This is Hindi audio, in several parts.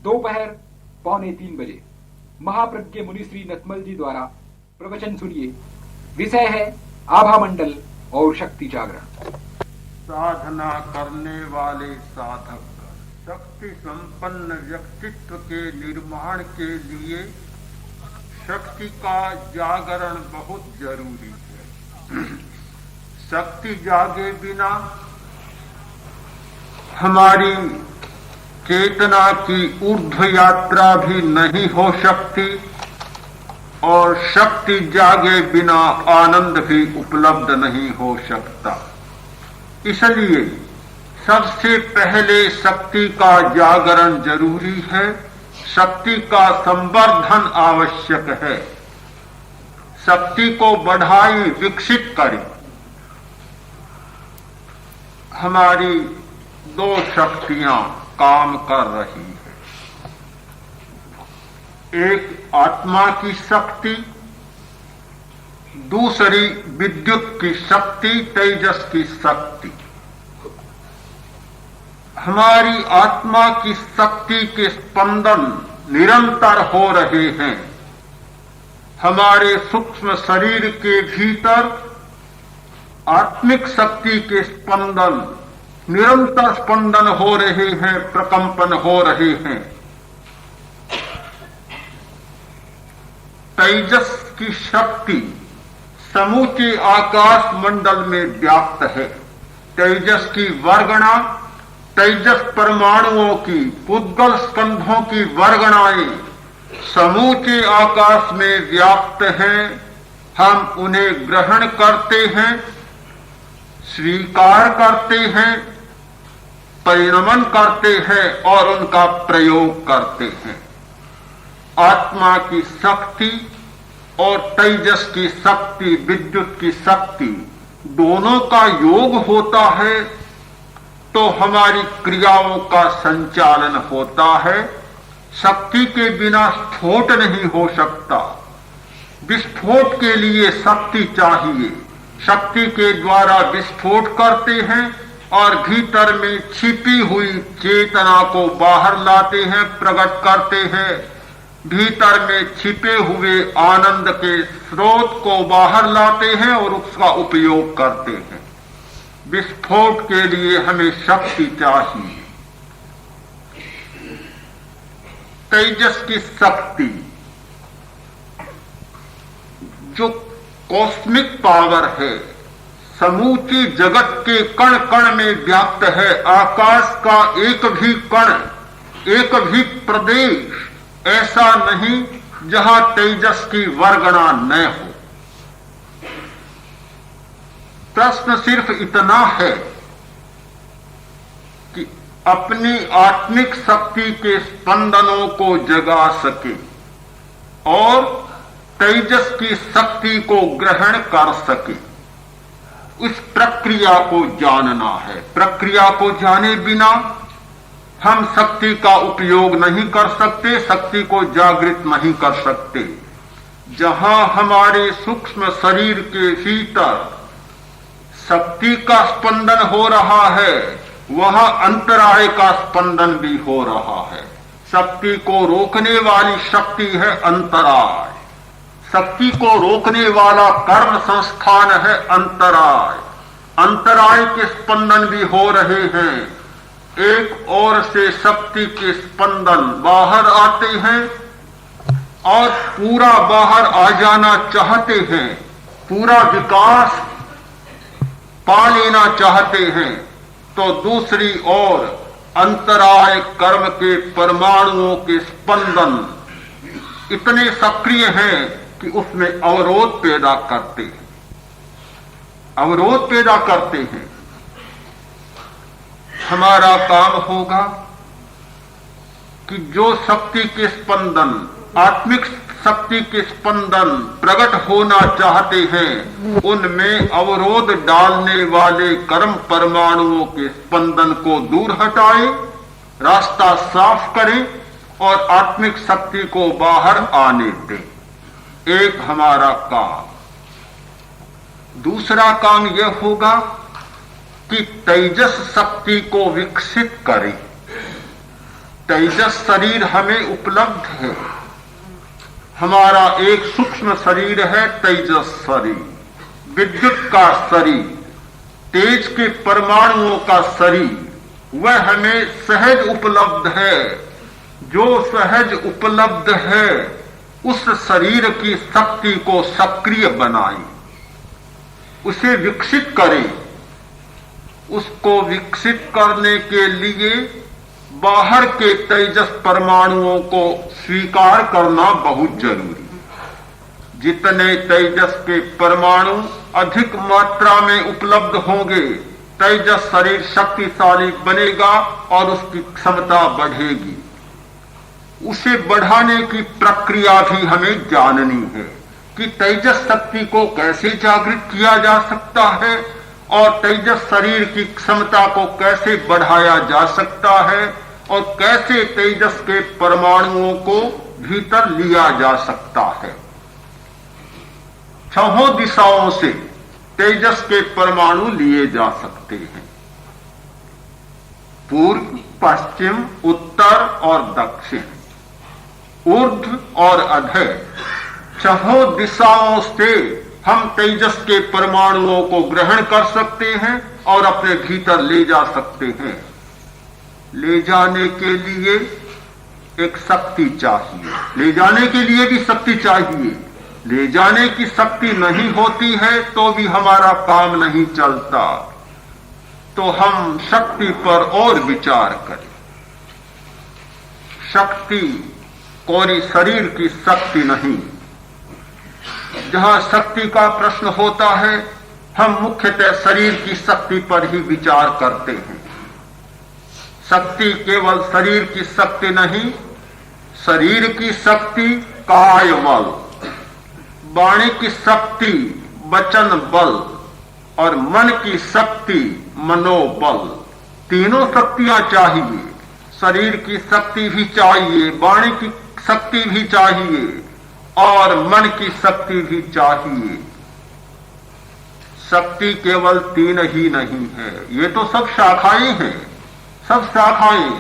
दोपहर 2:45 बजे महाप्रज्ञ मुनि श्री नथमल जी द्वारा प्रवचन सुनिए। विषय है आभा मंडल और शक्ति जागरण। साधना करने वाले साधक शक्ति संपन्न व्यक्तित्व के निर्माण के लिए शक्ति का जागरण बहुत जरूरी है। शक्ति जागे बिना हमारी चेतना की ऊर्ध्व यात्रा भी नहीं हो सकती और शक्ति जागे बिना आनंद भी उपलब्ध नहीं हो सकता। इसलिए सबसे पहले शक्ति का जागरण जरूरी है, शक्ति का संवर्धन आवश्यक है। शक्ति को बढ़ाएं, विकसित करें। हमारी दो शक्तियां काम कर रही है, एक आत्मा की शक्ति, दूसरी विद्युत की शक्ति, तेजस की शक्ति। हमारी आत्मा की शक्ति के स्पंदन निरंतर हो रहे हैं। हमारे सूक्ष्म शरीर के भीतर आत्मिक शक्ति के स्पंदन निरंतर स्पंदन हो रहे हैं, प्रकंपन हो रहे हैं। तेजस की शक्ति समूचे आकाश मंडल में व्याप्त है। तेजस की वर्गणा, तेजस परमाणुओं की, पुद्गल स्कंधों की वर्गणाएं समूचे आकाश में व्याप्त हैं। हम उन्हें ग्रहण करते हैं, स्वीकार करते हैं, परिणमन करते हैं और उनका प्रयोग करते हैं। आत्मा की शक्ति और तेजस की शक्ति, विद्युत की शक्ति दोनों का योग होता है तो हमारी क्रियाओं का संचालन होता है। शक्ति के बिना स्फोट नहीं हो सकता। विस्फोट के लिए शक्ति चाहिए। शक्ति के द्वारा विस्फोट करते हैं और भीतर में छिपी हुई चेतना को बाहर लाते हैं, प्रकट करते हैं। भीतर में छिपे हुए आनंद के स्रोत को बाहर लाते हैं और उसका उपयोग करते हैं। विस्फोट के लिए हमें शक्ति चाहिए। तेजस की शक्ति जो कॉस्मिक पावर है, समूचे जगत के कण कण में व्याप्त है। आकाश का एक भी कण, एक भी प्रदेश ऐसा नहीं जहां तेजस की वर्गणा न हो। प्रश्न सिर्फ इतना है कि अपनी आत्मिक शक्ति के स्पंदनों को जगा सके और तेजस की शक्ति को ग्रहण कर सके। उस प्रक्रिया को जानना है। प्रक्रिया को जाने बिना हम शक्ति का उपयोग नहीं कर सकते, शक्ति को जागृत नहीं कर सकते। जहां हमारे सूक्ष्म शरीर के भीतर शक्ति का स्पंदन हो रहा है, वहां अंतराय का स्पंदन भी हो रहा है। शक्ति को रोकने वाली शक्ति है अंतराय। शक्ति को रोकने वाला कर्म संस्थान है अंतराय। अंतराय के स्पंदन भी हो रहे हैं। एक ओर से शक्ति के स्पंदन बाहर आते हैं और पूरा बाहर आ जाना चाहते हैं, पूरा विकास पा लेना चाहते हैं, तो दूसरी ओर अंतराय कर्म के परमाणुओं के स्पंदन इतने सक्रिय हैं कि उसमें अवरोध पैदा करते हैं, अवरोध पैदा करते हैं। हमारा काम होगा कि जो शक्ति के स्पंदन, आत्मिक शक्ति के स्पंदन प्रकट होना चाहते हैं, उनमें अवरोध डालने वाले कर्म परमाणुओं के स्पंदन को दूर हटाएं, रास्ता साफ करें और आत्मिक शक्ति को बाहर आने दें। एक हमारा काम। दूसरा काम यह होगा कि तेजस शक्ति को विकसित करें। तेजस शरीर हमें उपलब्ध है। हमारा एक सूक्ष्म शरीर है तेजस शरीर, विद्युत का शरीर, तेज के परमाणुओं का शरीर, वह हमें सहज उपलब्ध है। जो सहज उपलब्ध है उस शरीर की शक्ति को सक्रिय बनाए, उसे विकसित करें। उसको विकसित करने के लिए बाहर के तेजस परमाणुओं को स्वीकार करना बहुत जरूरी है। जितने तेजस के परमाणु अधिक मात्रा में उपलब्ध होंगे, तेजस शरीर शक्तिशाली बनेगा और उसकी क्षमता बढ़ेगी। उसे बढ़ाने की प्रक्रिया भी हमें जाननी है कि तेजस शक्ति को कैसे जागृत किया जा सकता है और तेजस शरीर की क्षमता को कैसे बढ़ाया जा सकता है और कैसे तेजस के परमाणुओं को भीतर लिया जा सकता है। छहों दिशाओं से तेजस के परमाणु लिए जा सकते हैं, पूर्व, पश्चिम, उत्तर और दक्षिण, ऊर्ध्व और अधः, छहों दिशाओं से हम तेजस के परमाणुओं को ग्रहण कर सकते हैं और अपने भीतर ले जा सकते हैं। ले जाने के लिए एक शक्ति चाहिए, ले जाने के लिए भी शक्ति चाहिए। ले जाने की शक्ति नहीं होती है तो भी हमारा काम नहीं चलता। तो हम शक्ति पर और विचार करें। शक्ति कोई शरीर की शक्ति नहीं। जहां शक्ति का प्रश्न होता है हम मुख्यतः शरीर की शक्ति पर ही विचार करते हैं। शक्ति केवल शरीर की शक्ति नहीं, शरीर की शक्ति काय बल, वाणी की शक्ति वचन बल और मन की शक्ति मनोबल, तीनों शक्तियां चाहिए। शरीर की शक्ति भी चाहिए, वाणी की शक्ति भी चाहिए और मन की शक्ति भी चाहिए। शक्ति केवल तीन ही नहीं है, ये तो सब शाखाएं हैं, सब शाखाएं।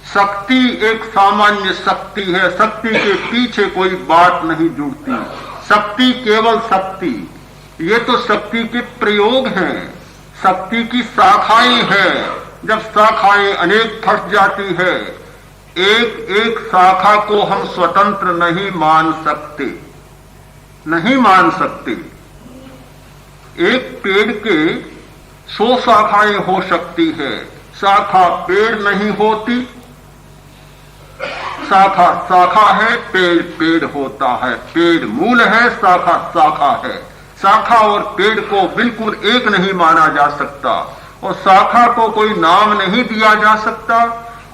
शक्ति एक सामान्य शक्ति है, शक्ति के पीछे कोई बात नहीं जुड़ती। शक्ति केवल शक्ति, ये तो शक्ति के प्रयोग हैं, शक्ति की शाखाएं हैं। जब शाखाएं अनेक फंस जाती है, एक एक शाखा को हम स्वतंत्र नहीं मान सकते, नहीं मान सकते। एक पेड़ के 100 शाखाएं हो सकती है, शाखा पेड़ नहीं होती। शाखा शाखा है, पेड़ पेड़ होता है, पेड़ मूल है, शाखा शाखा है। शाखा और पेड़ को बिल्कुल एक नहीं माना जा सकता और शाखा को कोई नाम नहीं दिया जा सकता।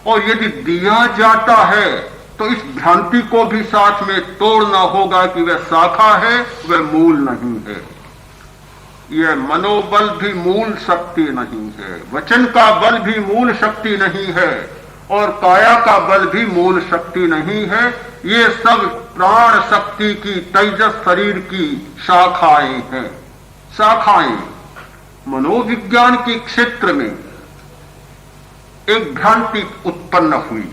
और यदि दिया जाता है तो इस भ्रांति को भी साथ में तोड़ना होगा कि वह शाखा है, वह मूल नहीं है। यह मनोबल भी मूल शक्ति नहीं है, वचन का बल भी मूल शक्ति नहीं है और काया का बल भी मूल शक्ति नहीं है। ये सब प्राण शक्ति की, तेजस शरीर की शाखाएं हैं। शाखाएं मनोविज्ञान के क्षेत्र में एक भ्रांति उत्पन्न हुई,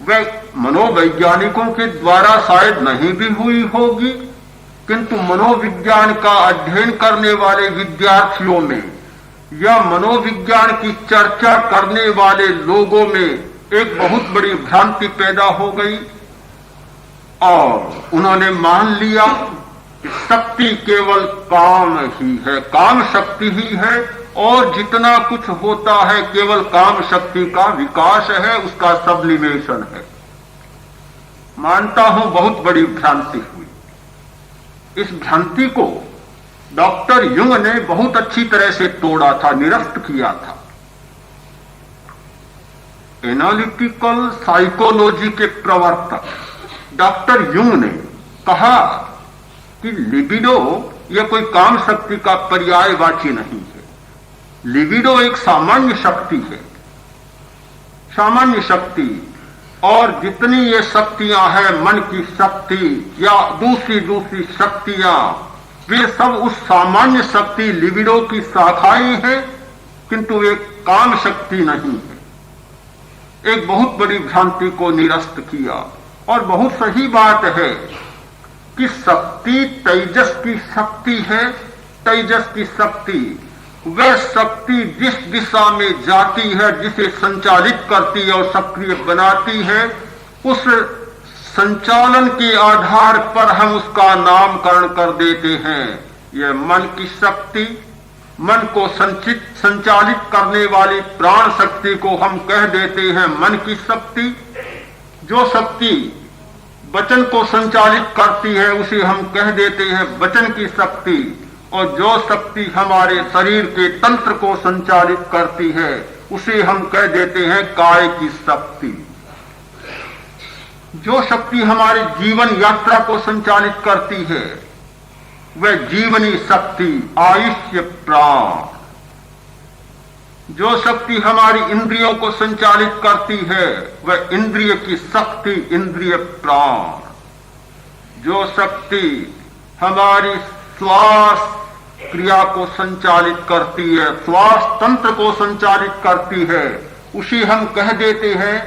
वह मनोवैज्ञानिकों के द्वारा शायद नहीं भी हुई होगी, किंतु मनोविज्ञान का अध्ययन करने वाले विद्यार्थियों में या मनोविज्ञान की चर्चा करने वाले लोगों में एक बहुत बड़ी भ्रांति पैदा हो गई और उन्होंने मान लिया कि शक्ति केवल काम ही है, काम शक्ति ही है और जितना कुछ होता है केवल काम शक्ति का विकास है, उसका सब्लिमेशन है। मानता हूं बहुत बड़ी भ्रांति हुई। इस भ्रांति को डॉक्टर युंग ने बहुत अच्छी तरह से तोड़ा था, निरस्त किया था। एनालिटिकल साइकोलॉजी के प्रवर्तक डॉक्टर युंग ने कहा कि लिबिडो यह कोई काम शक्ति का पर्यायवाची नहीं है। लिबिडो एक सामान्य शक्ति है, सामान्य शक्ति, और जितनी ये शक्तियां हैं, मन की शक्ति या दूसरी दूसरी शक्तियां, वे सब उस सामान्य शक्ति लिबिडो की शाखाएं हैं, किंतु एक काम शक्ति नहीं है। एक बहुत बड़ी भ्रांति को निरस्त किया। और बहुत सही बात है कि शक्ति तेजस की शक्ति है। तेजस की शक्ति वह शक्ति जिस दिशा में जाती है, जिसे संचालित करती है और सक्रिय बनाती है, उस संचालन के आधार पर हम उसका नामकरण कर देते हैं। यह मन की शक्ति, मन को संचालित करने वाली प्राण शक्ति को हम कह देते हैं मन की शक्ति। जो शक्ति वचन को संचालित करती है उसे हम कह देते हैं वचन की शक्ति। और जो शक्ति हमारे शरीर के तंत्र को संचालित करती है उसे हम कह देते हैं काय की शक्ति। जो शक्ति हमारे जीवन यात्रा को संचालित करती है वह जीवनी शक्ति, आयुष्य प्राण। जो शक्ति हमारी इंद्रियों को संचालित करती है वह इंद्रिय की शक्ति, इंद्रिय प्राण। जो शक्ति हमारी श्वास क्रिया को संचालित करती है, श्वास तंत्र को संचालित करती है, उसे हम कह देते हैं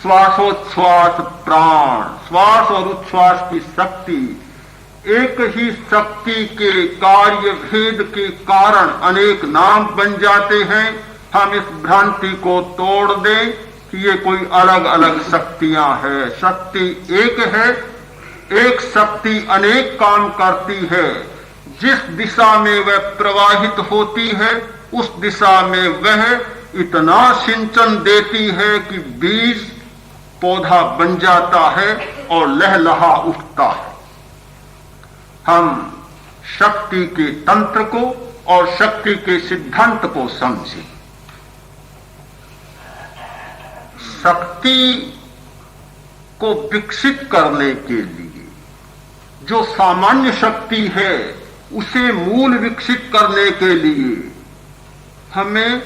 श्वासोच्छ्वास प्राण। श्वास और उच्छ्वास की शक्ति एक ही शक्ति के कार्य भेद के कारण अनेक नाम बन जाते हैं। हम इस भ्रांति को तोड़ दें कि ये कोई अलग अलग शक्तियां हैं। शक्ति एक है, एक शक्ति अनेक काम करती है। जिस दिशा में वह प्रवाहित होती है उस दिशा में वह इतना सिंचन देती है कि बीज पौधा बन जाता है और लहलहा उठता है। हम शक्ति के तंत्र को और शक्ति के सिद्धांत को समझें। शक्ति को विकसित करने के लिए जो सामान्य शक्ति है उसे मूल विकसित करने के लिए हमें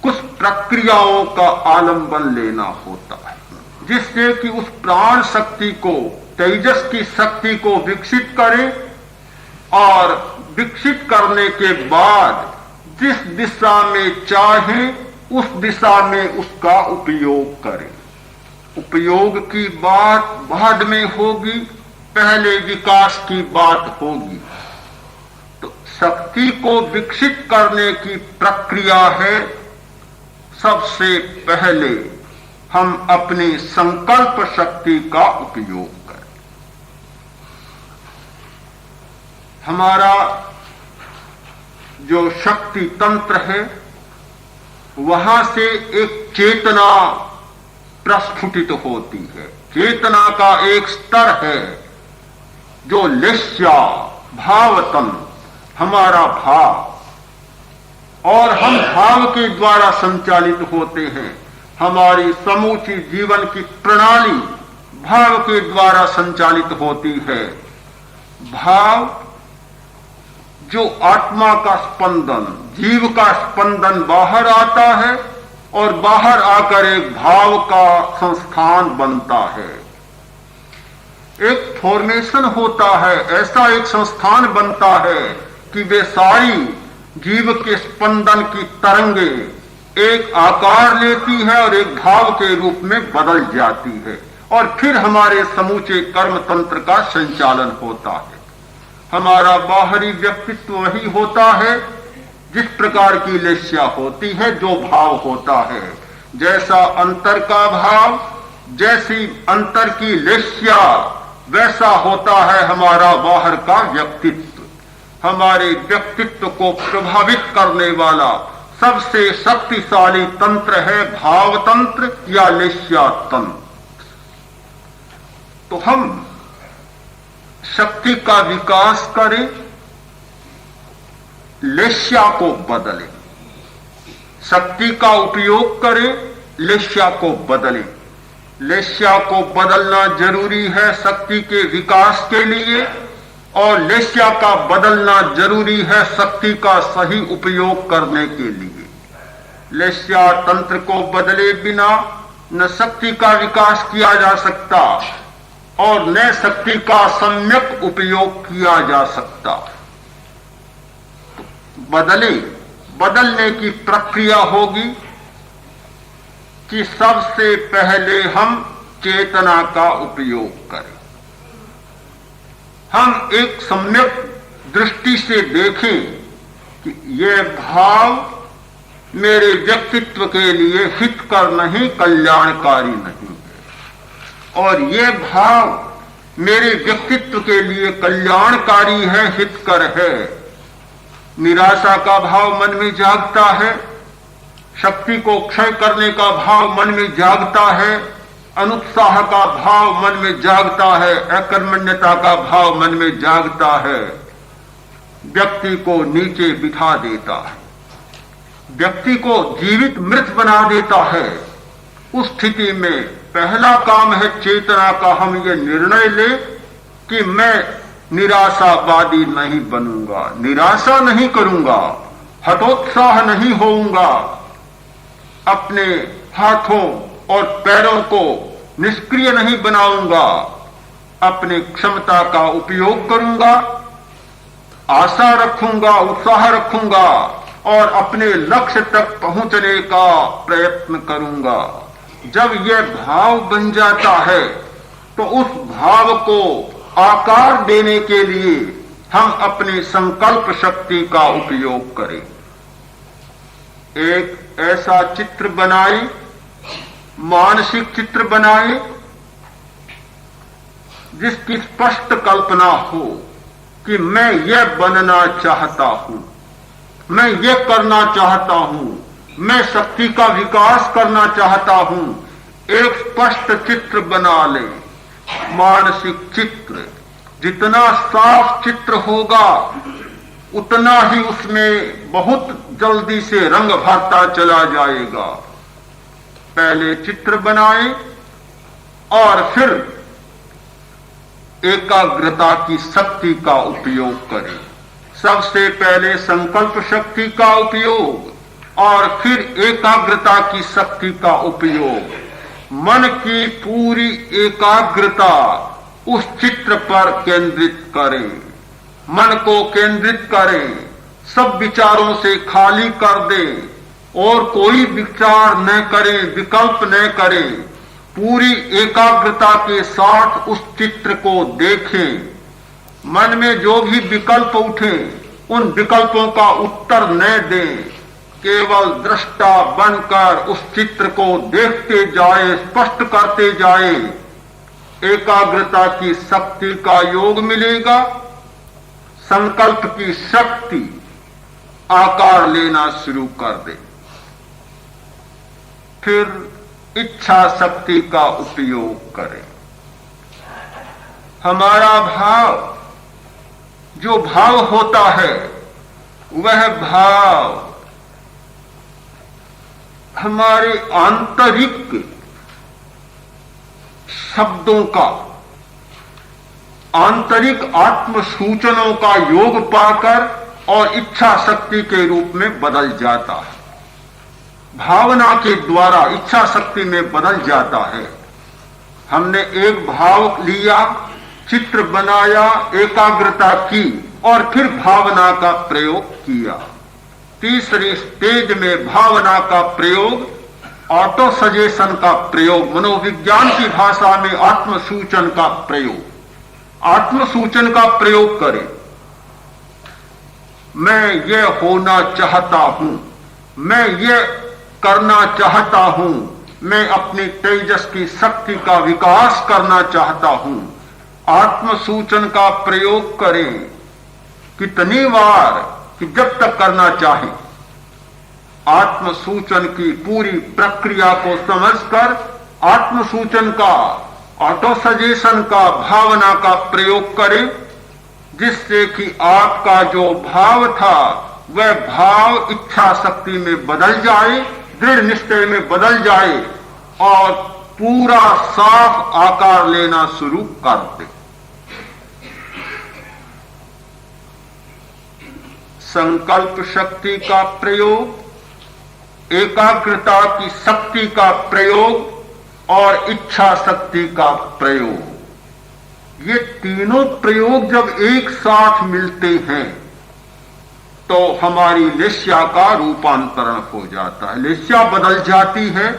कुछ प्रक्रियाओं का आलंबन लेना होता है, जिससे कि उस प्राण शक्ति को, तेजस की शक्ति को विकसित करें और विकसित करने के बाद जिस दिशा में चाहें उस दिशा में उसका उपयोग करें। उपयोग की बात बाद में होगी, पहले विकास की बात होगी। तो शक्ति को विकसित करने की प्रक्रिया है, सबसे पहले हम अपनी संकल्प शक्ति का उपयोग करें। हमारा जो शक्ति तंत्र है वहां से एक चेतना प्रस्फुटित होती है। चेतना का एक स्तर है जो लेस्या, भावतंत्र, हमारा भाव, और हम भाव के द्वारा संचालित होते हैं। हमारी समूची जीवन की प्रणाली भाव के द्वारा संचालित होती है। भाव जो आत्मा का स्पंदन, जीव का स्पंदन बाहर आता है और बाहर आकर एक भाव का संस्थान बनता है, एक फॉर्मेशन होता है, ऐसा एक संस्थान बनता है कि वे सारी जीव के स्पंदन की तरंगे एक आकार लेती है और एक भाव के रूप में बदल जाती है और फिर हमारे समूचे कर्म तंत्र का संचालन होता है। हमारा बाहरी व्यक्तित्व वही होता है जिस प्रकार की लेस्या होती है, जो भाव होता है। जैसा अंतर का भाव, जैसी अंतर की लेस्या, वैसा होता है हमारा बाहर का व्यक्तित्व। हमारे व्यक्तित्व को प्रभावित करने वाला सबसे शक्तिशाली तंत्र है भाव तंत्र या लेस्या तंत्र। तो हम शक्ति का विकास करें, लेस्या को बदलें, शक्ति का उपयोग करें, लेस्या को बदलें। लेस्या को बदलना जरूरी है शक्ति के विकास के लिए और लेस्या का बदलना जरूरी है शक्ति का सही उपयोग करने के लिए। लेस्या तंत्र को बदले बिना न शक्ति का विकास किया जा सकता और न शक्ति का सम्यक उपयोग किया जा सकता। बदलने की प्रक्रिया होगी। कि सबसे पहले हम चेतना का उपयोग करें। हम एक सम्यक दृष्टि से देखें कि यह भाव मेरे व्यक्तित्व के लिए हितकर नहीं, कल्याणकारी नहीं है, और यह भाव मेरे व्यक्तित्व के लिए कल्याणकारी है, हितकर है। निराशा का भाव मन में जागता है, शक्ति को क्षय करने का भाव मन में जागता है, अनुत्साह का भाव मन में जागता है, अकर्मण्यता का भाव मन में जागता है, व्यक्ति को नीचे बिठा देता है, व्यक्ति को जीवित मृत बना देता है। उस स्थिति में पहला काम है चेतना का, हम ये निर्णय ले कि मैं निराशावादी नहीं बनूंगा, निराशा नहीं करूंगा, हतोत्साह नहीं होऊंगा, अपने हाथों और पैरों को निष्क्रिय नहीं बनाऊंगा, अपने क्षमता का उपयोग करूंगा, आशा रखूंगा, उत्साह रखूंगा और अपने लक्ष्य तक पहुंचने का प्रयत्न करूंगा। जब यह भाव बन जाता है तो उस भाव को आकार देने के लिए हम अपनी संकल्प शक्ति का उपयोग करें। एक ऐसा चित्र बनाए, मानसिक चित्र बनाए, जिसकी स्पष्ट कल्पना हो कि मैं यह बनना चाहता हूं, मैं यह करना चाहता हूं, मैं शक्ति का विकास करना चाहता हूं। एक स्पष्ट चित्र बना ले, मानसिक चित्र। जितना साफ चित्र होगा उतना ही उसमें बहुत जल्दी से रंग भरता चला जाएगा। पहले चित्र बनाए और फिर एकाग्रता की शक्ति का उपयोग करें। सबसे पहले संकल्प शक्ति का उपयोग और फिर एकाग्रता की शक्ति का उपयोग। मन की पूरी एकाग्रता उस चित्र पर केंद्रित करें, मन को केंद्रित करें, सब विचारों से खाली कर दें और कोई विचार न करें, विकल्प न करें। पूरी एकाग्रता के साथ उस चित्र को देखें। मन में जो भी विकल्प उठे उन विकल्पों का उत्तर न दें, केवल दृष्टा बनकर उस चित्र को देखते जाए, स्पष्ट करते जाए। एकाग्रता की शक्ति का योग मिलेगा, संकल्प की शक्ति आकार लेना शुरू कर दे। फिर इच्छा शक्ति का उपयोग करें। हमारा भाव, जो भाव होता है, वह भाव हमारे आंतरिक शब्दों का, आंतरिक आत्म सूचनों का योग पाकर और इच्छा शक्ति के रूप में बदल जाता है। भावना के द्वारा इच्छा शक्ति में बदल जाता है। हमने एक भाव लिया, चित्र बनाया, एकाग्रता की और फिर भावना का प्रयोग किया। तीसरी स्टेज में भावना का प्रयोग, ऑटो सजेशन का प्रयोग, मनोविज्ञान की भाषा में आत्मसूचन का प्रयोग। आत्मसूचन का प्रयोग करें। मैं ये होना चाहता हूं, मैं ये करना चाहता हूं, मैं अपनी तेजस की शक्ति का विकास करना चाहता हूं। आत्मसूचन का प्रयोग करें। कितनी बार कि जब तक करना चाहे। आत्मसूचन की पूरी प्रक्रिया को समझकर आत्मसूचन का, ऑटो सजेशन का, भावना का प्रयोग करें, जिससे कि आपका जो भाव था वह भाव इच्छा शक्ति में बदल जाए, दृढ़ निश्चय में बदल जाए और पूरा साफ आकार लेना शुरू कर दे। संकल्प शक्ति का प्रयोग, एकाग्रता की शक्ति का प्रयोग और इच्छा शक्ति का प्रयोग, ये तीनों प्रयोग जब एक साथ मिलते हैं तो हमारी लेस्या का रूपांतरण हो जाता है। लेस्या बदल जाती है,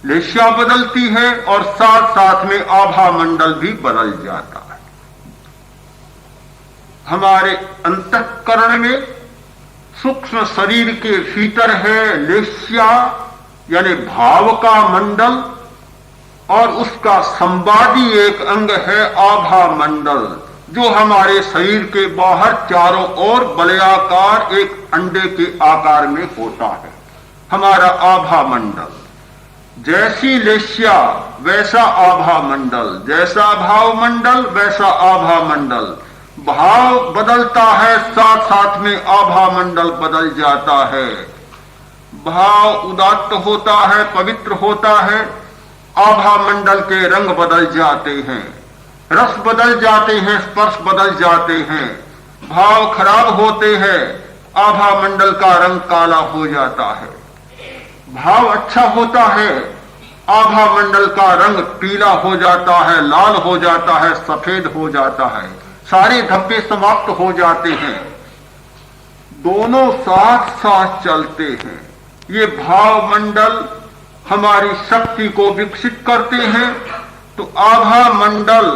लेस्या बदलती है और साथ साथ में आभा मंडल भी बदल जाता है। हमारे अंतःकरण में सूक्ष्म शरीर के भीतर है लेस्या यानी भाव का मंडल, और उसका संवादी एक अंग है आभा मंडल, जो हमारे शरीर के बाहर चारों ओर वलयाकार एक अंडे के आकार में होता है। हमारा आभा मंडल जैसी लेस्या वैसा आभा मंडल, जैसा भाव मंडल वैसा आभा मंडल। भाव बदलता है, साथ साथ में आभा मंडल बदल जाता है। भाव उदात्त होता है, पवित्र होता है, आभा मंडल के रंग बदल जाते हैं, रस बदल जाते हैं, स्पर्श बदल जाते हैं। भाव खराब होते हैं, आभा मंडल का रंग काला हो जाता है। भाव अच्छा होता है, आभा मंडल का रंग पीला हो जाता है, लाल हो जाता है, सफेद हो जाता है, सारे धब्बे समाप्त हो जाते हैं। दोनों साथ साथ चलते हैं। ये भाव मंडल हमारी शक्ति को विकसित करते हैं, तो आभा मंडल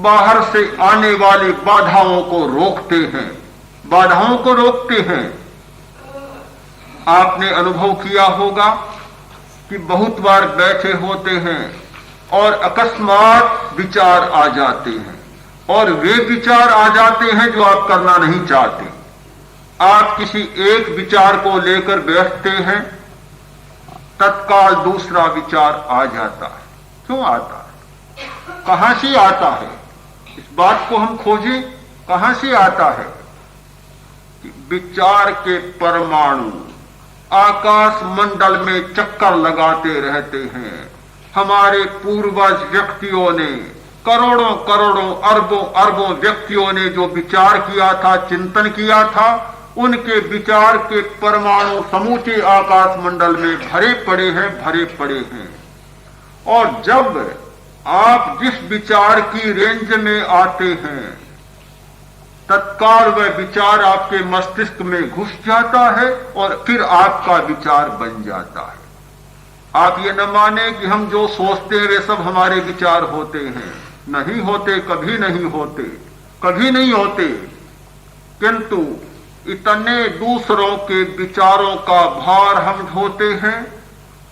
बाहर से आने वाली बाधाओं को रोकते हैं, बाधाओं को रोकते हैं। आपने अनुभव किया होगा कि बहुत बार बैठे होते हैं और अकस्मात विचार आ जाते हैं, और वे विचार आ जाते हैं जो आप करना नहीं चाहते। आप किसी एक विचार को लेकर बैठते हैं, तत्काल दूसरा विचार आ जाता है। क्यों आता है? कहां से आता है? इस बात को हम खोजें, कहां से आता है? कि विचार के परमाणु आकाश मंडल में चक्कर लगाते रहते हैं। हमारे पूर्वज व्यक्तियों ने, करोड़ों करोड़ों अरबों अरबों व्यक्तियों ने जो विचार किया था, चिंतन किया था, उनके विचार के परमाणु समूचे आकाश मंडल में भरे पड़े हैं, भरे पड़े हैं। और जब आप जिस विचार की रेंज में आते हैं, तत्काल वह विचार आपके मस्तिष्क में घुस जाता है और फिर आपका विचार बन जाता है। आप ये न माने कि हम जो सोचते हैं वे सब हमारे विचार होते हैं। नहीं होते, कभी नहीं होते, कभी नहीं होते। किंतु इतने दूसरों के विचारों का भार हम ढोते हैं,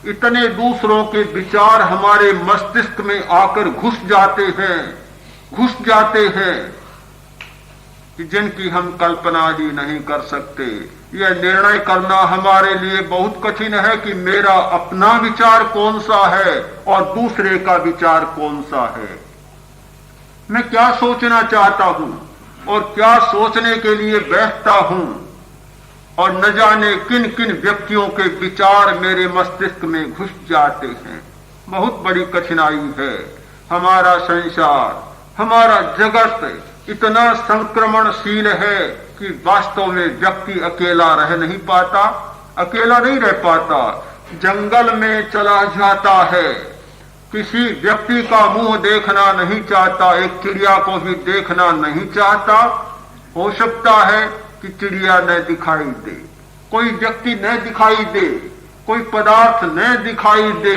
इतने दूसरों के विचार हमारे मस्तिष्क में आकर घुस जाते हैं कि जिनकी हम कल्पना ही नहीं कर सकते। यह निर्णय करना हमारे लिए बहुत कठिन है कि मेरा अपना विचार कौन सा है और दूसरे का विचार कौन सा है। मैं क्या सोचना चाहता हूं और क्या सोचने के लिए बैठता हूं, और न जाने किन किन व्यक्तियों के विचार मेरे मस्तिष्क में घुस जाते हैं। बहुत बड़ी कठिनाई है। हमारा संसार, हमारा जगत इतना संक्रमणशील है कि वास्तव में व्यक्ति अकेला रह नहीं पाता, अकेला नहीं रह पाता। जंगल में चला जाता है, किसी व्यक्ति का मुंह देखना नहीं चाहता, एक चिड़िया को भी देखना नहीं चाहता। हो सकता है कि चिड़िया न दिखाई दे, कोई व्यक्ति न दिखाई दे, कोई पदार्थ न दिखाई दे,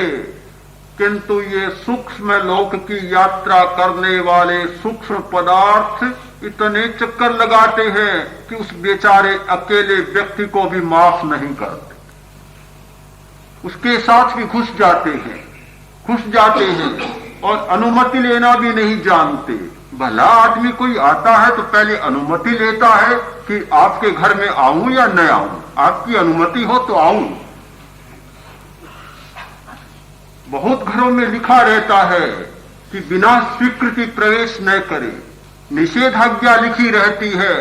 किंतु ये सूक्ष्म लोक की यात्रा करने वाले सूक्ष्म पदार्थ इतने चक्कर लगाते हैं कि उस बेचारे अकेले व्यक्ति को भी माफ नहीं करते, उसके साथ भी घुस जाते हैं और अनुमति लेना भी नहीं जानते। भला आदमी कोई आता है तो पहले अनुमति लेता है कि आपके घर में आऊं या न आऊं, आपकी अनुमति हो तो आऊं। बहुत घरों में लिखा रहता है कि बिना स्वीकृति प्रवेश न करे, निषेधाज्ञा लिखी रहती है,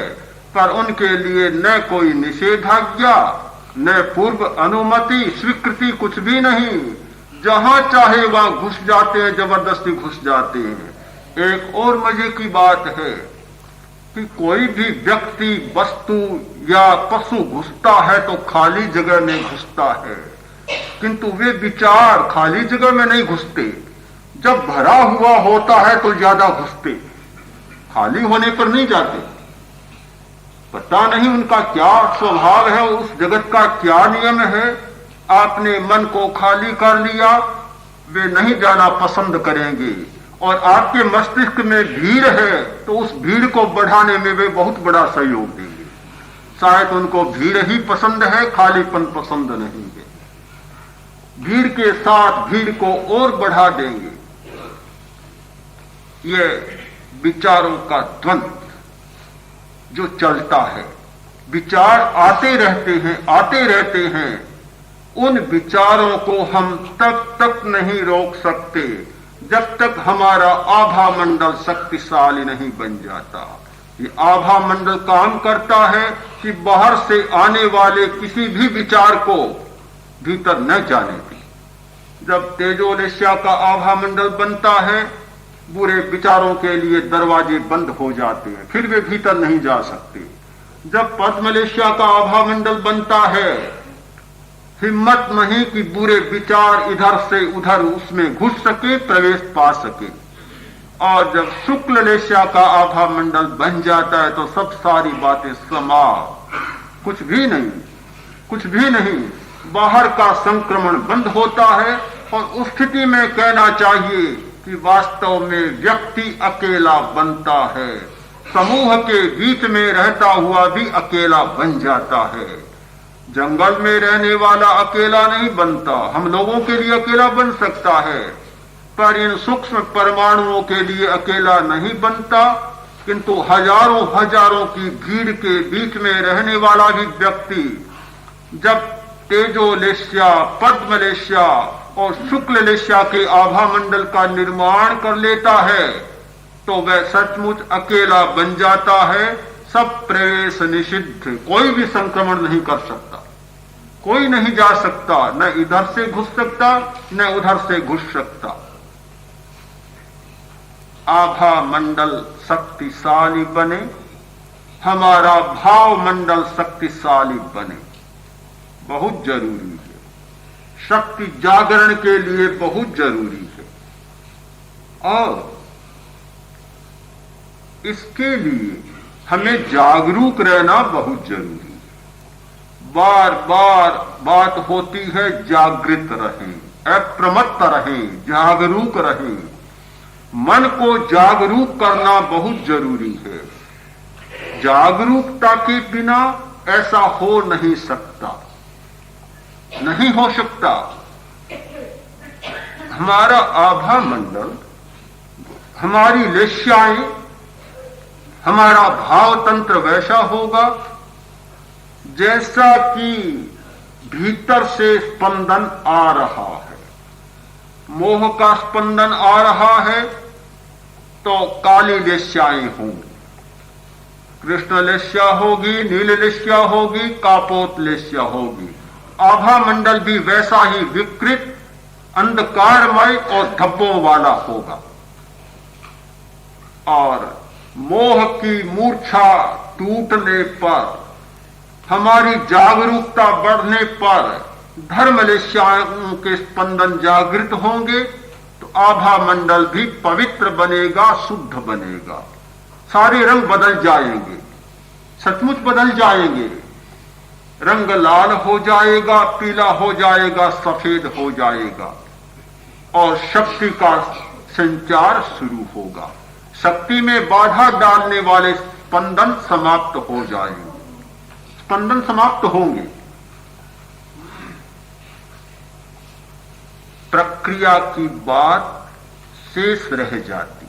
पर उनके लिए न कोई निषेधाज्ञा न पूर्व अनुमति, स्वीकृति कुछ भी नहीं। जहां चाहे वहां घुस जाते हैं, जबरदस्ती घुस जाते हैं। एक और मजे की बात है कि कोई भी व्यक्ति, वस्तु या पशु घुसता है तो खाली जगह में घुसता है, किंतु वे विचार खाली जगह में नहीं घुसते। जब भरा हुआ होता है तो ज्यादा घुसते, खाली होने पर नहीं जाते। पता नहीं उनका क्या स्वभाव है, उस जगत का क्या नियम है। आपने मन को खाली कर लिया वे नहीं जाना पसंद करेंगे। और आपके मस्तिष्क में भीड़ है तो उस भीड़ को बढ़ाने में वे बहुत बड़ा सहयोग देंगे। शायद उनको भीड़ ही पसंद है, खालीपन पसंद नहीं है। भीड़ के साथ भीड़ को और बढ़ा देंगे। ये विचारों का द्वंद्व जो चलता है, विचार आते रहते हैं। उन विचारों को हम तब तक नहीं रोक सकते जब तक हमारा आभा मंडल शक्तिशाली नहीं बन जाता। ये आभा मंडल काम करता है कि बाहर से आने वाले किसी भी विचार को भीतर न जाने दे। जब तेजोलेश्या का आभा मंडल बनता है, बुरे विचारों के लिए दरवाजे बंद हो जाते हैं, फिर वे भीतर नहीं जा सकते। जब पद्मलेश्या का आभा मंडल बनता है, हिम्मत नहीं कि बुरे विचार इधर से उधर उसमें घुस सके, प्रवेश पा सके। और जब शुक्ल लेश्या का आभा मंडल बन जाता है तो सब सारी बातें समाप्त, कुछ भी नहीं, बाहर का संक्रमण बंद होता है। और उस स्थिति में कहना चाहिए कि वास्तव में व्यक्ति अकेला बनता है, समूह के बीच में रहता हुआ भी अकेला बन जाता है। जंगल में रहने वाला अकेला नहीं बनता, हम लोगों के लिए अकेला बन सकता है, पर इन सूक्ष्म परमाणुओं के लिए अकेला नहीं बनता। किंतु हजारों की भीड़ के बीच में रहने वाला भी व्यक्ति जब तेजोलेश्या, पद्मलेश्या और शुक्ललेश्या के आभा मंडल का निर्माण कर लेता है तो वह सचमुच अकेला बन जाता है। सब प्रवेश निषिद्ध, कोई भी संक्रमण नहीं कर सकता, कोई नहीं जा सकता, न इधर से घुस सकता न उधर से घुस सकता। आभा मंडल शक्तिशाली बने, हमारा भाव मंडल शक्तिशाली बने, बहुत जरूरी है। शक्ति जागरण के लिए बहुत जरूरी है। और इसके लिए हमें जागरूक रहना बहुत जरूरी है। बार बार बात होती है जागृत रहें, अप्रमत्त रहें, जागरूक रहें। मन को जागरूक करना बहुत जरूरी है। जागरूकता के बिना ऐसा हो नहीं सकता, नहीं हो सकता। हमारा आभा मंडल, हमारी लेश्याएं, हमारा भाव तंत्र वैसा होगा जैसा कि भीतर से स्पंदन आ रहा है। मोह का स्पंदन आ रहा है तो काली लेश्याएं होंगी, कृष्ण लेश्या होगी, नील लेश्या होगी, कापोत लेश्या होगी। आभा मंडल भी वैसा ही विकृत, अंधकारमय और धब्बों वाला होगा। और मोह की मूर्छा टूटने पर, हमारी जागरूकता बढ़ने पर धर्मलेश्याओं के स्पंदन जागृत होंगे तो आभा मंडल भी पवित्र बनेगा, शुद्ध बनेगा। सारे रंग बदल जाएंगे, सचमुच बदल जाएंगे। रंग लाल हो जाएगा, पीला हो जाएगा, सफेद हो जाएगा और शक्ति का संचार शुरू होगा। शक्ति में बाधा डालने वाले स्पंदन समाप्त हो जाएंगे, स्पंदन समाप्त होंगे। प्रक्रिया की बात शेष रह जाती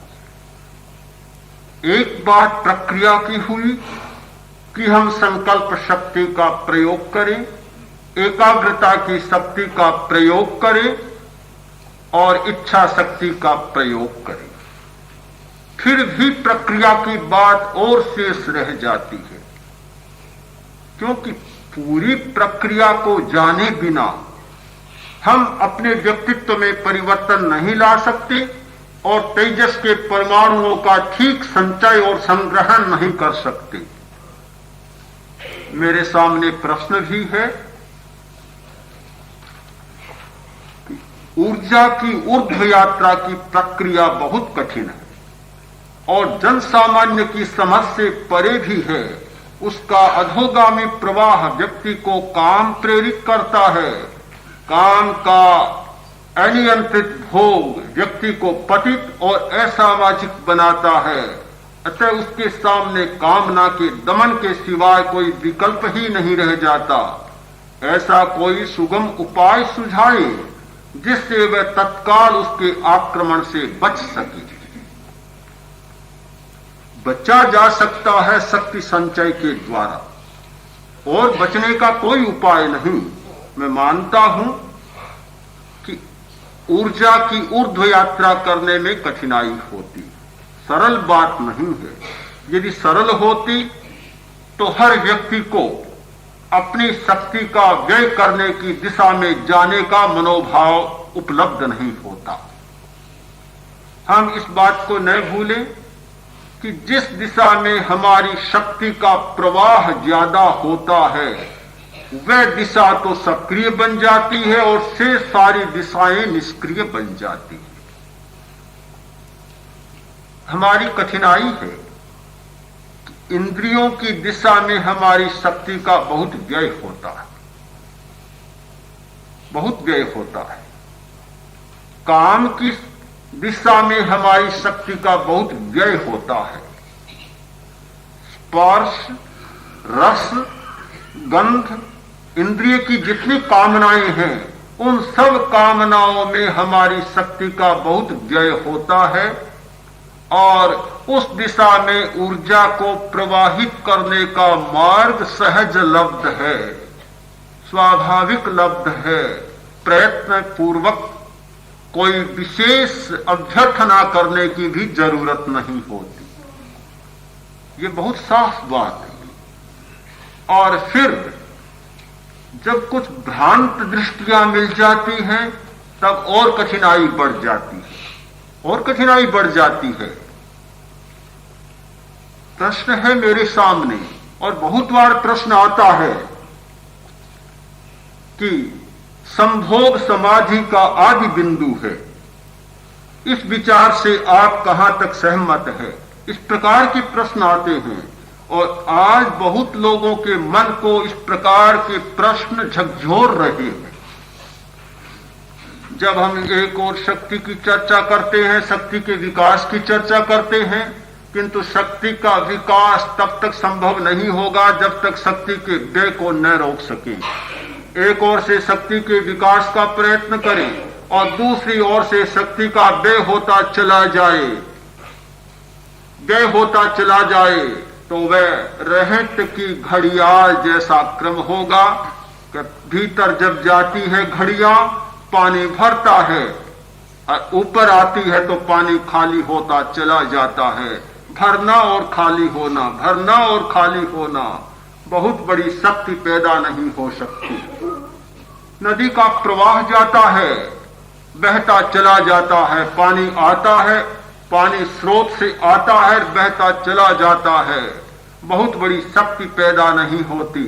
है। एक बात प्रक्रिया की हुई कि हम संकल्प शक्ति का प्रयोग करें, एकाग्रता की शक्ति का प्रयोग करें और इच्छा शक्ति का प्रयोग करें। फिर भी प्रक्रिया की बात और शेष रह जाती है, क्योंकि पूरी प्रक्रिया को जाने बिना हम अपने व्यक्तित्व में परिवर्तन नहीं ला सकते और तेजस के परमाणुओं का ठीक संचय और संग्रहण नहीं कर सकते। मेरे सामने प्रश्न भी है, ऊर्जा की ऊर्ध्व यात्रा की प्रक्रिया बहुत कठिन है और जन सामान्य की समझ से परे भी है। उसका अधोगामी प्रवाह व्यक्ति को काम प्रेरित करता है। काम का अनियंत्रित भोग व्यक्ति को पतित और असामाजिक बनाता है। अतः उसके सामने कामना के दमन के सिवाय कोई विकल्प ही नहीं रह जाता। ऐसा कोई सुगम उपाय सुझाए जिससे वह तत्काल उसके आक्रमण से बच सके। बचा जा सकता है शक्ति संचय के द्वारा, और बचने का कोई उपाय नहीं। मैं मानता हूं कि ऊर्जा की ऊर्ध्व यात्रा करने में कठिनाई होती, सरल बात नहीं है। यदि सरल होती तो हर व्यक्ति को अपनी शक्ति का व्यय करने की दिशा में जाने का मनोभाव उपलब्ध नहीं होता। हम इस बात को न भूलें कि जिस दिशा में हमारी शक्ति का प्रवाह ज्यादा होता है वह दिशा तो सक्रिय बन जाती है और से सारी दिशाएं निष्क्रिय बन जाती हैं। हमारी कठिनाई है कि इंद्रियों की दिशा में हमारी शक्ति का बहुत व्यय होता है, बहुत व्यय होता है। काम की दिशा में हमारी शक्ति का बहुत व्यय होता है। स्पर्श, रस, गंध, इंद्रिय की जितनी कामनाएं हैं उन सब कामनाओं में हमारी शक्ति का बहुत व्यय होता है, और उस दिशा में ऊर्जा को प्रवाहित करने का मार्ग सहज लब्ध है, स्वाभाविक लब्ध है। प्रयत्न पूर्वक कोई विशेष अभ्यर्थना करने की भी जरूरत नहीं होती। ये बहुत साफ बात है। और फिर जब कुछ भ्रांत दृष्टियां मिल जाती हैं तब और कठिनाई बढ़ जाती है, और कठिनाई बढ़ जाती है। प्रश्न है मेरे सामने, और बहुत बार प्रश्न आता है कि संभोग समाधि का आदि बिंदु है। इस विचार से आप कहां तक सहमत है? इस प्रकार के प्रश्न आते हैं, और आज बहुत लोगों के मन को इस प्रकार के प्रश्न झकझोर रहे हैं। जब हम एक और शक्ति की चर्चा करते हैं, शक्ति के विकास की चर्चा करते हैं, किंतु शक्ति का विकास तब तक संभव नहीं होगा जब तक शक्ति के व्यय को न रोक सके। एक ओर से शक्ति के विकास का प्रयत्न करें और दूसरी ओर से शक्ति का व्यय होता चला जाए, व्यय होता चला जाए, तो वह रहट की घड़ियाल जैसा क्रम होगा कि भीतर जब जाती है घड़ियां, पानी भरता है और ऊपर आती है तो पानी खाली होता चला जाता है। भरना और खाली होना, भरना और खाली होना, बहुत बड़ी शक्ति पैदा नहीं हो सकती। नदी का प्रवाह जाता है, बहता चला जाता है, पानी आता है, पानी स्रोत से आता है, बहता चला जाता है, बहुत बड़ी शक्ति पैदा नहीं होती।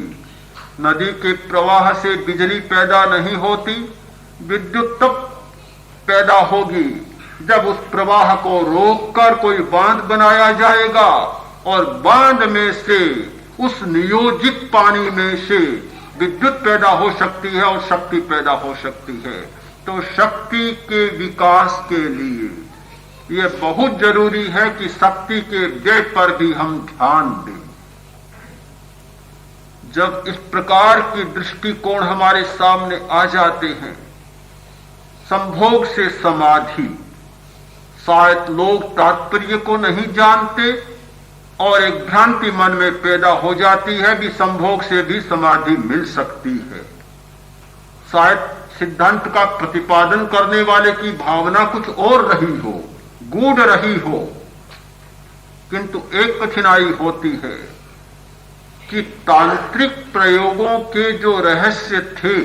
नदी के प्रवाह से बिजली पैदा नहीं होती। विद्युत तब पैदा होगी जब उस प्रवाह को रोककर कोई बांध बनाया जाएगा, और बांध में से, उस नियोजित पानी में से विद्युत पैदा हो सकती है और शक्ति पैदा हो सकती है। तो शक्ति के विकास के लिए यह बहुत जरूरी है कि शक्ति के व्यय पर भी हम ध्यान दें। जब इस प्रकार की दृष्टिकोण हमारे सामने आ जाते हैं, संभोग से समाधि, शायद लोग तात्पर्य को नहीं जानते और एक भ्रांति मन में पैदा हो जाती है कि संभोग से भी समाधि मिल सकती है। शायद सिद्धांत का प्रतिपादन करने वाले की भावना कुछ और रही हो, गूढ़ रही हो, किंतु एक कठिनाई होती है कि तांत्रिक प्रयोगों के जो रहस्य थे,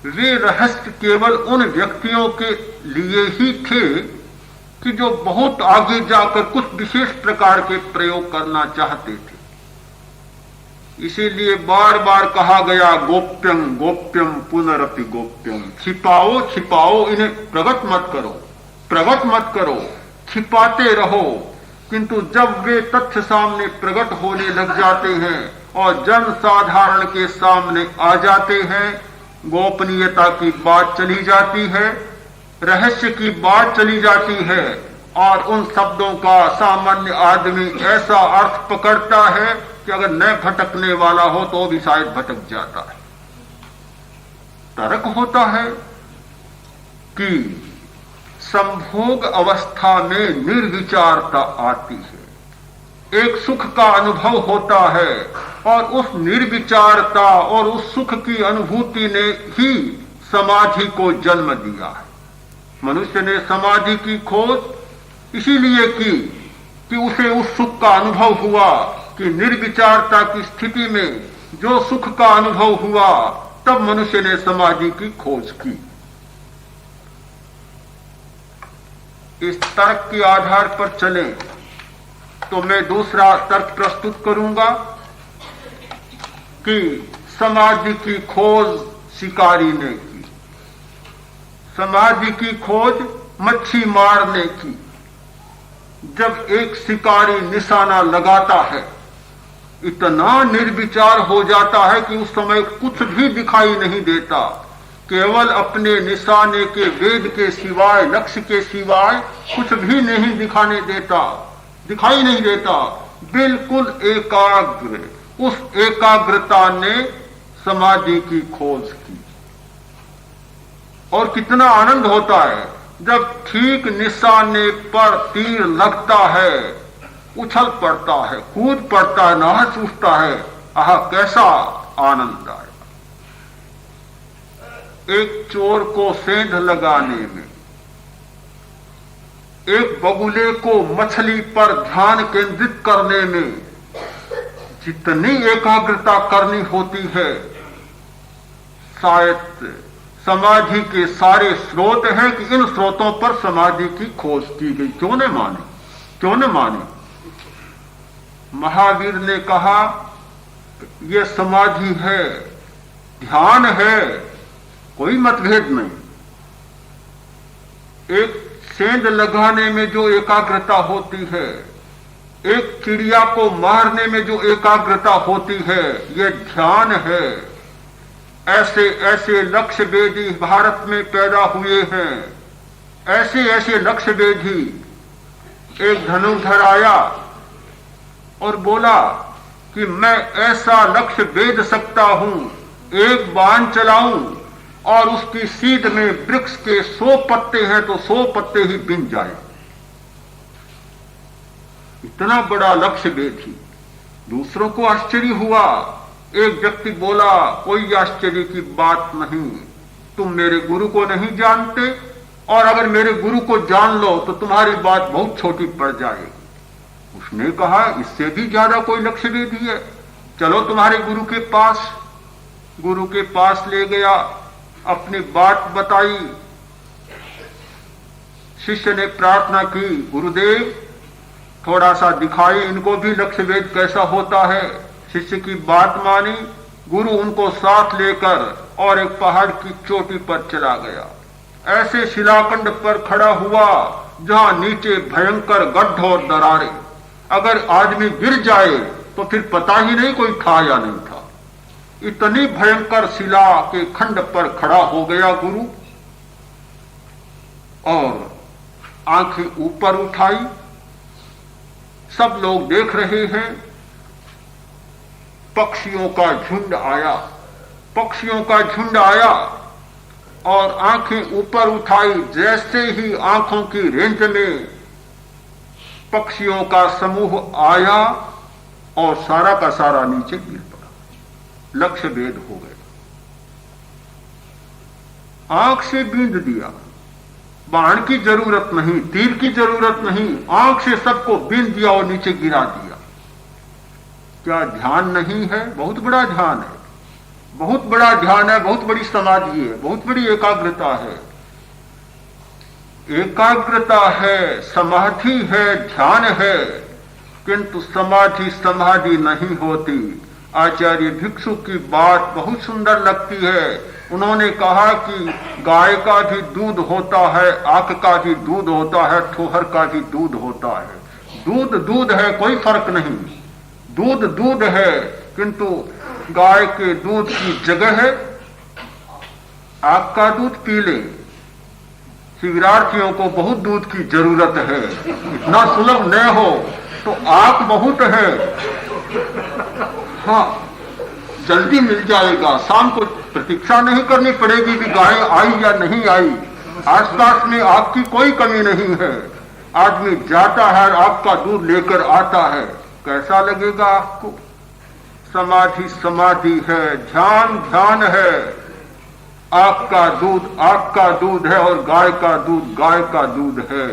वे रहस्य केवल उन व्यक्तियों के लिए ही थे कि जो बहुत आगे जाकर कुछ विशेष प्रकार के प्रयोग करना चाहते थे। इसीलिए बार बार कहा गया, गोप्यम गोप्यम पुनरपि गोप्यम, छिपाओ छिपाओ, इन्हें प्रकट मत करो, प्रकट मत करो, छिपाते रहो। किंतु जब वे तथ्य सामने प्रकट होने लग जाते हैं और जन साधारण के सामने आ जाते हैं, गोपनीयता की बात चली जाती है, रहस्य की बात चली जाती है, और उन शब्दों का सामान्य आदमी ऐसा अर्थ पकड़ता है कि अगर न भटकने वाला हो तो भी शायद भटक जाता है। तर्क होता है कि संभोग अवस्था में निर्विचारता आती है, एक सुख का अनुभव होता है, और उस निर्विचारता और उस सुख की अनुभूति ने ही समाधि को जन्म दिया है। मनुष्य ने समाधि की खोज इसीलिए की कि उसे उस सुख का अनुभव हुआ कि निर्विचारता की स्थिति में जो सुख का अनुभव हुआ, तब मनुष्य ने समाधि की खोज की। इस तर्क के आधार पर चले तो मैं दूसरा तर्क प्रस्तुत करूंगा कि समाधि की खोज शिकारी ने की, समाधि की खोज मच्छी मारने की। जब एक शिकारी निशाना लगाता है, इतना निर्विचार हो जाता है कि उस समय कुछ भी दिखाई नहीं देता, केवल अपने निशाने के वेद के सिवाय, लक्ष्य के सिवाय कुछ भी नहीं दिखाई नहीं देता, बिल्कुल एकाग्र। उस एकाग्रता ने समाधि की खोज की। और कितना आनंद होता है जब ठीक निशाने पर तीर लगता है, उछल पड़ता है, कूद पड़ता है, नाच उठता है, आह कैसा आनंद आया। एक चोर को सेंध लगाने में, एक बगुले को मछली पर ध्यान केंद्रित करने में जितनी एकाग्रता करनी होती है, शायद समाधि के सारे स्रोत हैं कि इन स्रोतों पर समाधि की खोज की गई। क्यों न माने? महावीर ने कहा यह समाधि है, ध्यान है, कोई मतभेद नहीं। एक सेंध लगाने में जो एकाग्रता होती है, एक चिड़िया को मारने में जो एकाग्रता होती है, यह ध्यान है। ऐसे ऐसे लक्ष्य वेदी भारत में पैदा हुए हैं, ऐसे ऐसे लक्ष्य वेदी। एक धनुर्धर आया और बोला कि मैं ऐसा लक्ष्य वेद सकता हूं, एक बाण चलाऊं और उसकी सीध में वृक्ष के 100 पत्ते हैं तो 100 पत्ते ही बिन जाए। इतना बड़ा लक्ष्य वेदी। दूसरों को आश्चर्य हुआ। एक व्यक्ति बोला, कोई आश्चर्य की बात नहीं, तुम मेरे गुरु को नहीं जानते, और अगर मेरे गुरु को जान लो तो तुम्हारी बात बहुत छोटी पड़ जाएगी। उसने कहा इससे भी ज्यादा कोई लक्ष्य वेदी है, चलो तुम्हारे गुरु के पास। गुरु के पास ले गया, अपनी बात बताई। शिष्य ने प्रार्थना की, गुरुदेव थोड़ा सा दिखाई इनको भी लक्ष्य वेद कैसा होता है। शिष्य की बात मानी। गुरु उनको साथ लेकर और एक पहाड़ की चोटी पर चला गया। ऐसे शिलाखंड पर खड़ा हुआ जहां नीचे भयंकर गड्ढ और दरारें, अगर आदमी गिर जाए तो फिर पता ही नहीं कोई था या नहीं था। इतनी भयंकर शिला के खंड पर खड़ा हो गया गुरु, और आंखें ऊपर उठाई। सब लोग देख रहे हैं। पक्षियों का झुंड आया और आंखें ऊपर उठाई। जैसे ही आंखों की रेंज में पक्षियों का समूह आया और सारा का सारा नीचे गिर पड़ा। लक्ष्य भेद हो गया। आंख से बींध दिया। बाण की जरूरत नहीं, तीर की जरूरत नहीं, आंख से सबको बींध दिया और नीचे गिरा दिया। क्या ध्यान नहीं है? बहुत बड़ा ध्यान है, बहुत बड़ा ध्यान है, बहुत बड़ी समाधि है, बहुत बड़ी एकाग्रता है। एकाग्रता है, समाधि है, ध्यान है, किंतु समाधि नहीं होती। आचार्य भिक्षु की बात बहुत सुंदर लगती है। उन्होंने कहा कि गाय का भी दूध होता है, आक का भी दूध होता है, ठोहर का भी दूध होता है। दूध दूध है, कोई फर्क नहीं। दूध दूध है, किंतु गाय के दूध की जगह आग का दूध पी ले। शिविरार्थियों को बहुत दूध की जरूरत है, इतना सुलभ न हो तो आग बहुत है। हाँ, जल्दी मिल जाएगा, शाम को प्रतीक्षा नहीं करनी पड़ेगी कि गाय आई या नहीं आई। आसपास में आग की कोई कमी नहीं है। आदमी जाता है, आग का दूध लेकर आता है, कैसा लगेगा आपको? समाधि समाधि है, ध्यान ध्यान है। आग का दूध है और गाय का दूध है।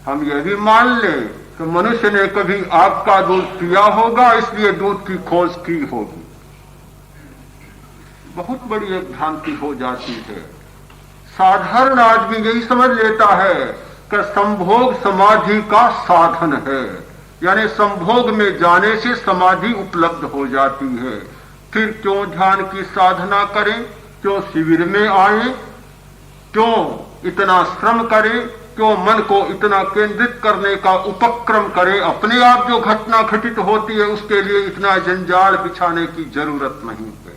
हम यह भी मान लें कि मनुष्य ने कभी आग का दूध पिया होगा, इसलिए दूध की खोज की होगी। बहुत बड़ी एक भ्रांति हो जाती है। साधारण आदमी यही समझ लेता है कि संभोग समाधि का साधन है, यानी संभोग में जाने से समाधि उपलब्ध हो जाती है। फिर क्यों ध्यान की साधना करें, क्यों शिविर में आए, क्यों इतना श्रम करें, क्यों मन को इतना केंद्रित करने का उपक्रम करें? अपने आप जो घटना घटित होती है उसके लिए इतना जंजाल बिछाने की जरूरत नहीं है।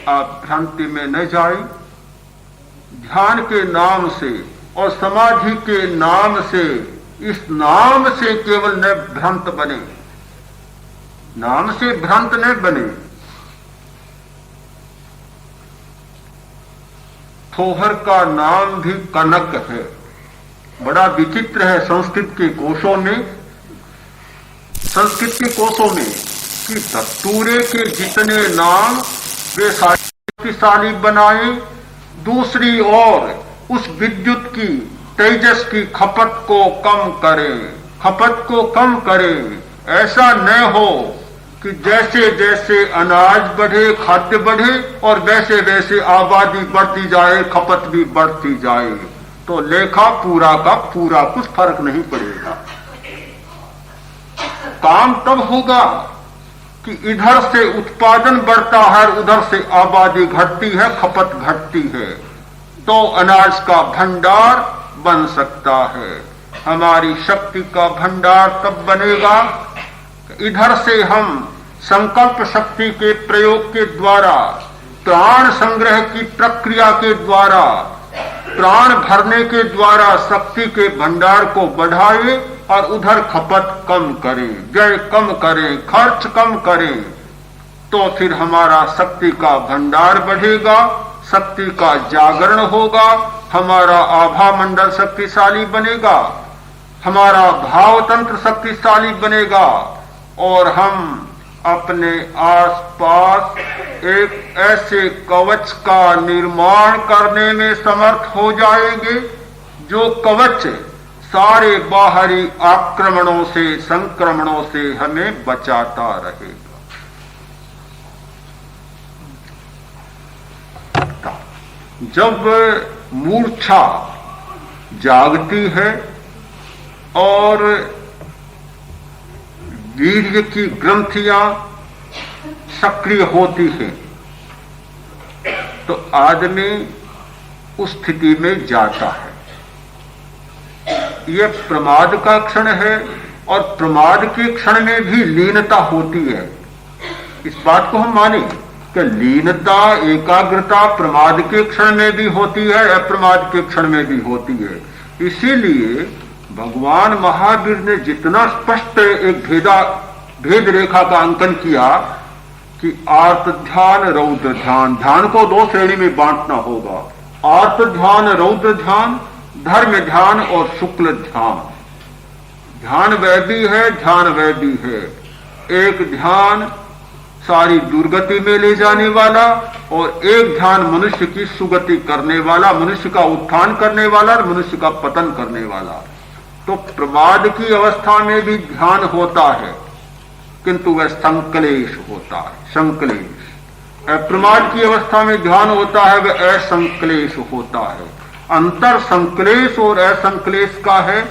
आप भ्रांति में न जाएं। ध्यान के नाम से और समाधि के नाम से, इस नाम से केवल न भ्रांत बने, नाम से भ्रांत न बने। थोहर का नाम भी कनक है। बड़ा विचित्र है संस्कृत के कोशों में कि दत्तूरे के जितने नाम वे शक्तिशाली बनाए, दूसरी ओर उस विद्युत की तेजस की खपत को कम करें। ऐसा न हो कि जैसे जैसे अनाज बढ़े, खाद्य बढ़े और वैसे वैसे आबादी बढ़ती जाए, खपत भी बढ़ती जाए, तो लेखा पूरा का पूरा कुछ फर्क नहीं पड़ेगा। काम तब होगा कि इधर से उत्पादन बढ़ता है, उधर से आबादी घटती है, खपत घटती है, तो अनाज का भंडार बन सकता है। हमारी शक्ति का भंडार तब बनेगा, इधर से हम संकल्प शक्ति के प्रयोग के द्वारा, प्राण संग्रह की प्रक्रिया के द्वारा, प्राण भरने के द्वारा शक्ति के भंडार को बढ़ाए और उधर खपत कम करें, व्यय कम करें, खर्च कम करें, तो फिर हमारा शक्ति का भंडार बढ़ेगा, शक्ति का जागरण होगा, हमारा आभा मंडल शक्तिशाली बनेगा, हमारा भाव तंत्र शक्तिशाली बनेगा और हम अपने आसपास एक ऐसे कवच का निर्माण करने में समर्थ हो जाएंगे जो कवच सारे बाहरी आक्रमणों से, संक्रमणों से हमें बचाता रहेगा। जब मूर्छा जागती है और वीर्य की ग्रंथियां सक्रिय होती हैं, तो आदमी उस स्थिति में जाता है। यह प्रमाद का क्षण है और प्रमाद के क्षण में भी लीनता होती है। इस बात को हम माने कि लीनता, एकाग्रता प्रमाद के क्षण में भी होती है, अप्रमाद के क्षण में भी होती है। इसीलिए भगवान महावीर ने जितना स्पष्ट एक भेद रेखा का अंकन किया कि आर्त ध्यान, रौद्र ध्यान, ध्यान को दो श्रेणी में बांटना होगा, आर्त ध्यान, रौद्र ध्यान, धर्म ध्यान और शुक्ल ध्यान। ध्यान वह भी है, ध्यान वह भी है। एक ध्यान सारी दुर्गति में ले जाने वाला और एक ध्यान मनुष्य की सुगति करने वाला, मनुष्य का उत्थान करने वाला और मनुष्य का पतन करने वाला। तो प्रमाद की अवस्था में भी ध्यान होता है, किंतु वह संकलेश होता है, संकलेश। अप्रमाद की अवस्था में ध्यान होता है, वह असंकलेश होता है। अंतर संकलेश और असंकलेश का है,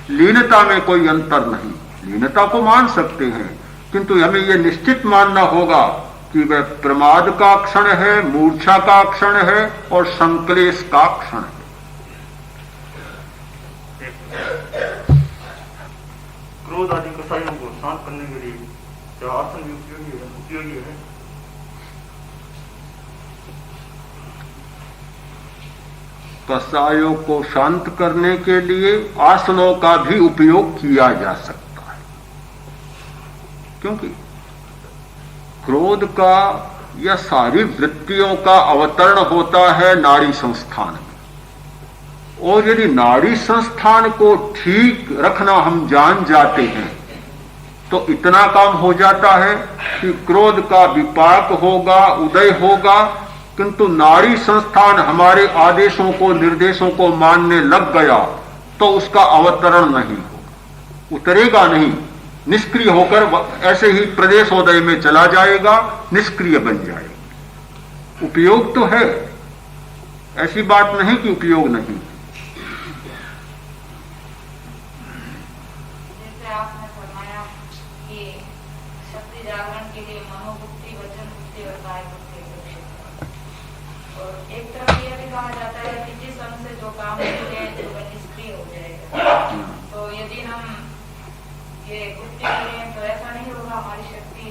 लीनता में कोई अंतर नहीं। लीनता को मान सकते हैं, किंतु हमें यह निश्चित मानना होगा कि वह प्रमाद का क्षण है, मूर्छा का क्षण है और संकलेश का क्षण है। क्रोध आदि कसायों को शांत करने के लिए क्या आसन भी उपयोगी है? कसायों को शांत करने के लिए आसनों का भी उपयोग किया जा सकता है, क्योंकि क्रोध का या सारी वृत्तियों का अवतरण होता है नाड़ी संस्थान में। और यदि नाड़ी संस्थान को ठीक रखना हम जान जाते हैं तो इतना काम हो जाता है कि क्रोध का विपाक होगा, उदय होगा, किंतु नाड़ी संस्थान हमारे आदेशों को, निर्देशों को मानने लग गया तो उसका अवतरण नहीं होगा, उतरेगा नहीं, निष्क्रिय होकर ऐसे ही प्रदेशोदय में चला जाएगा, निष्क्रिय बन जाएगा। उपयोग तो है, ऐसी बात नहीं कि उपयोग नहीं। जैसे आपने फरमाया कि शक्ति जागरण के लिए मनोबुद्धि, वचन बुद्धि और काय बुद्धि अपेक्षित है। और एक तरफ यह भी कहा जाता है कि जिस अंग से जो काम होते हैं तो वह निष्क्रिय हो जाएगा। तो यदि हम ये बुद्धि करें तो ऐसा नहीं होगा, हमारी शक्ति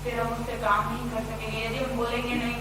फिर हम उससे काम नहीं कर सकेंगे। यदि हम बोलेंगे नहीं